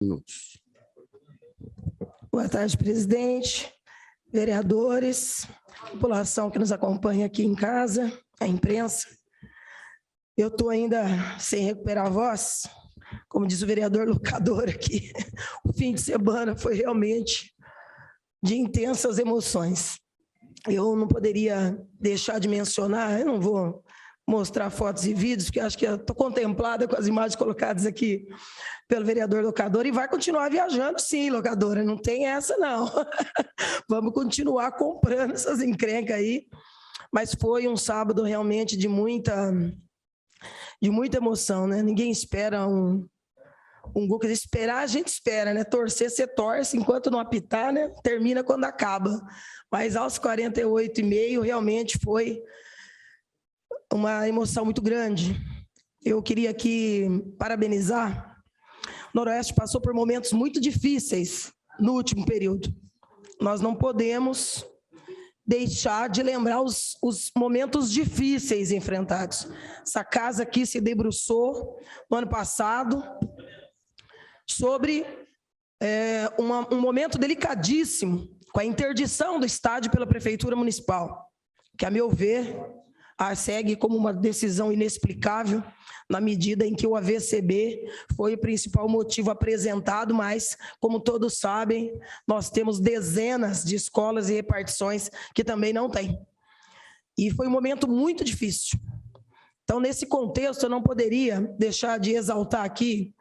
Minutos. Boa tarde, presidente, vereadores, população que nos acompanha aqui em casa, a imprensa. Eu estou ainda sem recuperar a voz, como diz o vereador locador aqui. O fim de semana foi realmente de intensas emoções. Eu não poderia deixar de mencionar, eu não vou mostrar fotos e vídeos, porque acho que estou contemplada com as imagens colocadas aqui pelo vereador locador, e vai continuar viajando sim, locadora, não tem essa não. Vamos continuar comprando essas encrencas aí, mas foi um sábado realmente de muita emoção, né? Ninguém espera um gol, quer dizer, esperar a gente espera, né? Torcer, você torce, enquanto não apitar, né? Termina quando acaba. Mas aos 48,5 realmente foi uma emoção muito grande. Eu queria aqui parabenizar. O Noroeste passou por momentos muito difíceis no último período. Nós não podemos deixar de lembrar os momentos difíceis enfrentados. Essa casa aqui se debruçou no ano passado sobre um momento delicadíssimo com a interdição do estádio pela Prefeitura Municipal, que, a meu ver, segue como uma decisão inexplicável, na medida em que o AVCB foi o principal motivo apresentado, mas, como todos sabem, nós temos dezenas de escolas e repartições que também não têm. E foi um momento muito difícil. Então, nesse contexto, eu não poderia deixar de exaltar aqui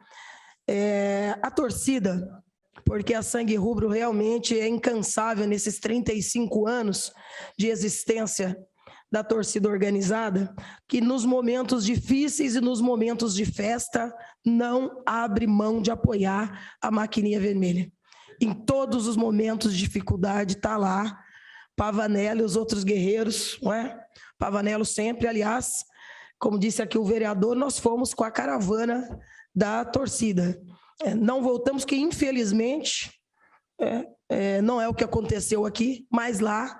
a torcida, porque a Sangue Rubro realmente é incansável nesses 35 anos de existência da torcida organizada, que nos momentos difíceis e nos momentos de festa não abre mão de apoiar a Maquininha Vermelha. Em todos os momentos de dificuldade está lá Pavanello e os outros guerreiros, não é? Pavanello sempre, aliás, como disse aqui o vereador, nós fomos com a caravana da torcida. Não voltamos, que infelizmente não é o que aconteceu aqui, mas lá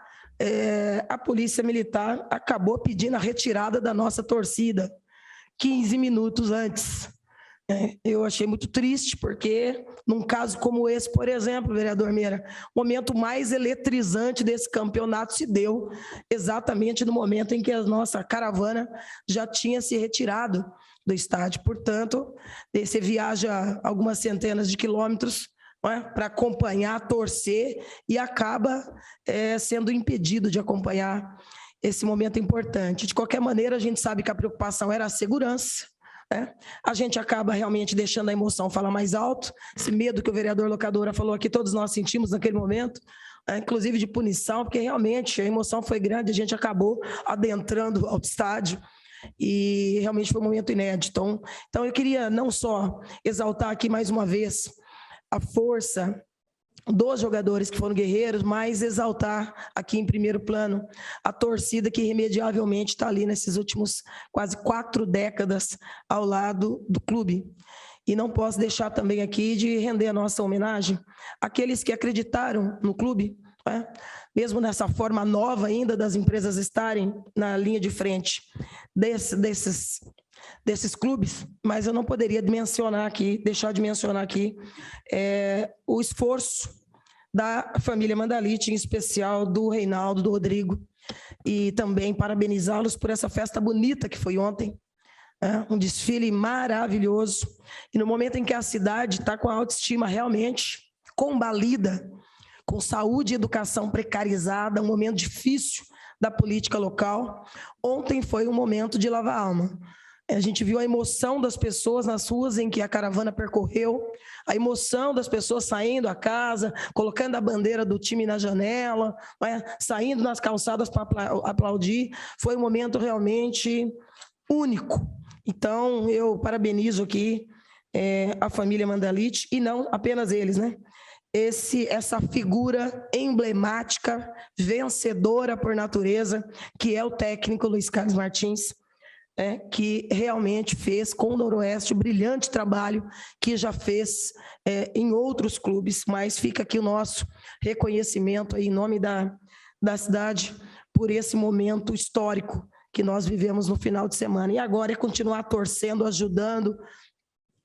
a Polícia Militar acabou pedindo a retirada da nossa torcida 15 minutos antes. Eu achei muito triste, porque num caso como esse, por exemplo, vereador Meira, o momento mais eletrizante desse campeonato se deu exatamente no momento em que a nossa caravana já tinha se retirado do estádio. Portanto, você viaja algumas centenas de quilômetros para acompanhar, torcer, e acaba sendo impedido de acompanhar esse momento importante. De qualquer maneira, a gente sabe que a preocupação era a segurança, né? A gente acaba realmente deixando a emoção falar mais alto, esse medo que o vereador Locadora falou aqui, todos nós sentimos naquele momento, inclusive de punição, porque realmente a emoção foi grande, a gente acabou adentrando ao estádio, e realmente foi um momento inédito. Então eu queria não só exaltar aqui mais uma vez a força dos jogadores que foram guerreiros, mas exaltar aqui em primeiro plano a torcida que irremediavelmente está ali nesses últimos quase 4 décadas ao lado do clube. E não posso deixar também aqui de render a nossa homenagem àqueles que acreditaram no clube, né? Mesmo nessa forma nova ainda das empresas estarem na linha de frente desses clubes, mas eu não poderia deixar de mencionar aqui o esforço da família Mandalite, em especial do Reinaldo, do Rodrigo, e também parabenizá-los por essa festa bonita que foi ontem, um desfile maravilhoso, e no momento em que a cidade está com a autoestima realmente combalida, com saúde e educação precarizada, um momento difícil da política local, ontem foi um momento de lavar a alma. A gente viu a emoção das pessoas nas ruas em que a caravana percorreu, a emoção das pessoas saindo da casa, colocando a bandeira do time na janela, saindo nas calçadas para aplaudir. Foi um momento realmente único. Então, eu parabenizo aqui a família Mandalite, e não apenas eles, né? Essa figura emblemática, vencedora por natureza, que é o técnico Luiz Carlos Martins, que realmente fez com o Noroeste o brilhante trabalho que já fez em outros clubes, mas fica aqui o nosso reconhecimento aí, em nome da cidade por esse momento histórico que nós vivemos no final de semana. E agora é continuar torcendo, ajudando,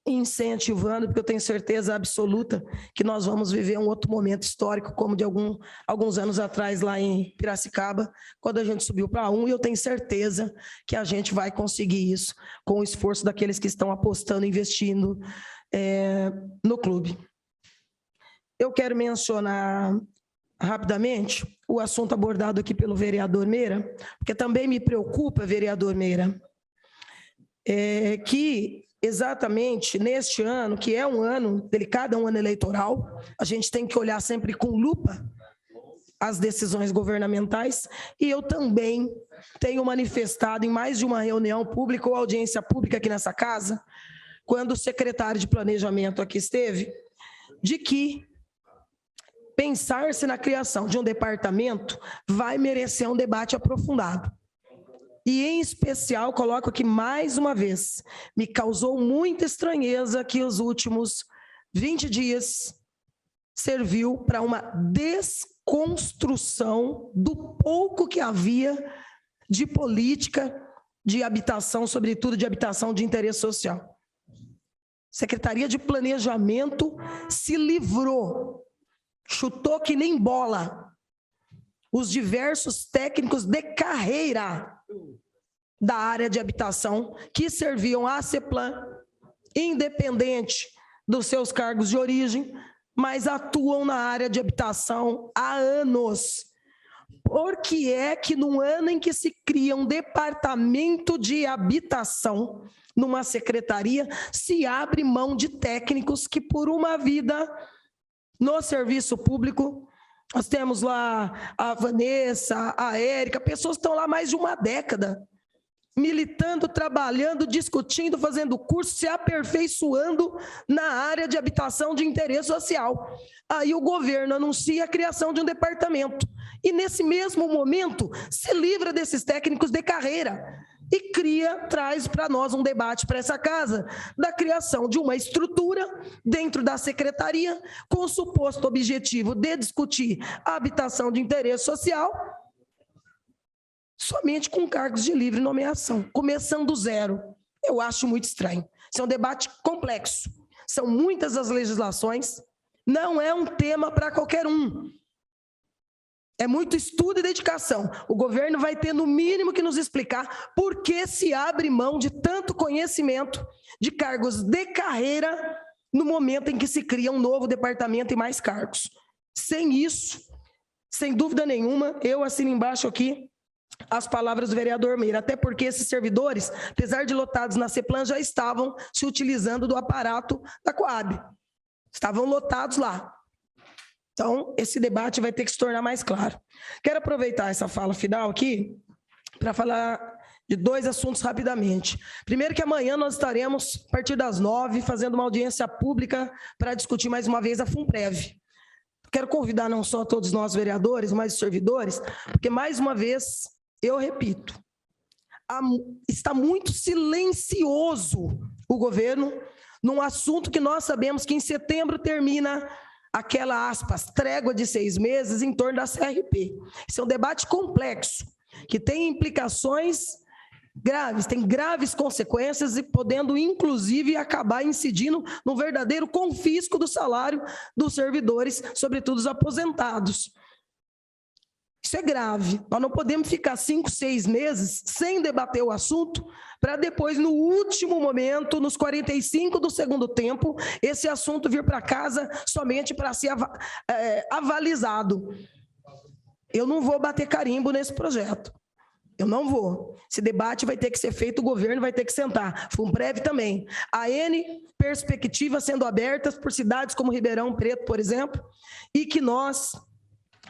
incentivando, porque eu tenho certeza absoluta que nós vamos viver um outro momento histórico, como de alguns anos atrás lá em Piracicaba, quando a gente subiu para 1, e eu tenho certeza que a gente vai conseguir isso com o esforço daqueles que estão apostando, investindo no clube. Eu quero mencionar rapidamente o assunto abordado aqui pelo vereador Meira, porque também me preocupa, vereador Meira, que exatamente neste ano, que é um ano delicado, é um ano eleitoral, a gente tem que olhar sempre com lupa as decisões governamentais, e eu também tenho manifestado em mais de uma reunião pública ou audiência pública aqui nessa casa, quando o secretário de Planejamento aqui esteve, de que pensar-se na criação de um departamento vai merecer um debate aprofundado. E, em especial, coloco aqui mais uma vez, me causou muita estranheza que os últimos 20 dias serviu para uma desconstrução do pouco que havia de política de habitação, sobretudo de habitação de interesse social. Secretaria de Planejamento se livrou, chutou que nem bola os diversos técnicos de carreira da área de habitação que serviam à CEPLAN, independente dos seus cargos de origem, mas atuam na área de habitação há anos. Por que é que no ano em que se cria um departamento de habitação, numa secretaria, se abre mão de técnicos que por uma vida no serviço público, nós temos lá a Vanessa, a Érica, pessoas que estão lá mais de uma década, militando, trabalhando, discutindo, fazendo curso, se aperfeiçoando na área de habitação de interesse social. Aí o governo anuncia a criação de um departamento e, nesse mesmo momento, se livra desses técnicos de carreira e traz para nós um debate para essa casa da criação de uma estrutura dentro da secretaria com o suposto objetivo de discutir a habitação de interesse social somente com cargos de livre nomeação, começando do zero. Eu acho muito estranho. Isso é um debate complexo. São muitas as legislações, não é um tema para qualquer um. É muito estudo e dedicação. O governo vai ter, no mínimo, que nos explicar por que se abre mão de tanto conhecimento de cargos de carreira no momento em que se cria um novo departamento e mais cargos. Sem isso, sem dúvida nenhuma, eu assino embaixo aqui as palavras do vereador Meira, até porque esses servidores, apesar de lotados na CEPLAN, já estavam se utilizando do aparato da Coab. Estavam lotados lá. Então, esse debate vai ter que se tornar mais claro. Quero aproveitar essa fala final aqui para falar de dois assuntos rapidamente. Primeiro, que amanhã nós estaremos, a partir das 9h, fazendo uma audiência pública para discutir mais uma vez a FUNPREV. Quero convidar não só todos nós vereadores, mas os servidores, porque, mais uma vez, eu repito, está muito silencioso o governo num assunto que nós sabemos que em setembro termina aquela, aspas, trégua de 6 meses em torno da CRP. Isso é um debate complexo, que tem implicações graves, tem graves consequências e podendo, inclusive, acabar incidindo no verdadeiro confisco do salário dos servidores, sobretudo os aposentados. Isso é grave. Nós não podemos ficar 5, 6 meses sem debater o assunto, para depois, no último momento, nos 45 do segundo tempo, esse assunto vir para casa somente para ser avalizado. Eu não vou bater carimbo nesse projeto. Eu não vou. Esse debate vai ter que ser feito, o governo vai ter que sentar. FUNPREV também. Há N perspectivas sendo abertas por cidades como Ribeirão Preto, por exemplo, e que nós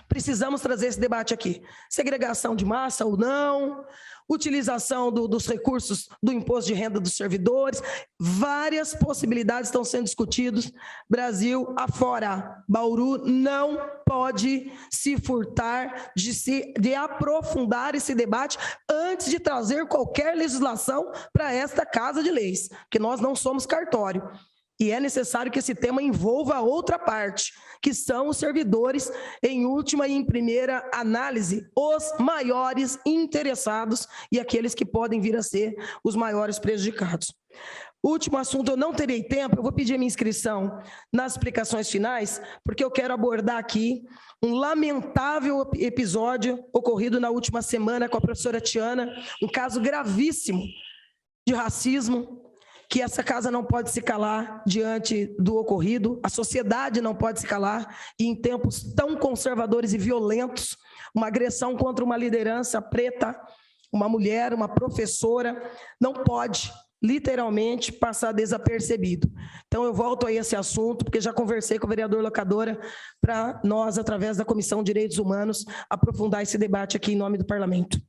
precisamos trazer esse debate aqui. Segregação de massa ou não, utilização dos recursos do imposto de renda dos servidores, várias possibilidades estão sendo discutidas, Brasil afora. Bauru não pode se furtar de aprofundar esse debate antes de trazer qualquer legislação para esta Casa de Leis, porque nós não somos cartório. E é necessário que esse tema envolva a outra parte, que são os servidores, em última e em primeira análise, os maiores interessados e aqueles que podem vir a ser os maiores prejudicados. O último assunto, eu não terei tempo, eu vou pedir a minha inscrição nas explicações finais, porque eu quero abordar aqui um lamentável episódio ocorrido na última semana com a professora Tiana, um caso gravíssimo de racismo, que essa casa não pode se calar diante do ocorrido, a sociedade não pode se calar, e em tempos tão conservadores e violentos, uma agressão contra uma liderança preta, uma mulher, uma professora, não pode literalmente passar desapercebido. Então, eu volto a esse assunto, porque já conversei com o vereador Locadora, para nós, através da Comissão de Direitos Humanos, aprofundar esse debate aqui em nome do Parlamento.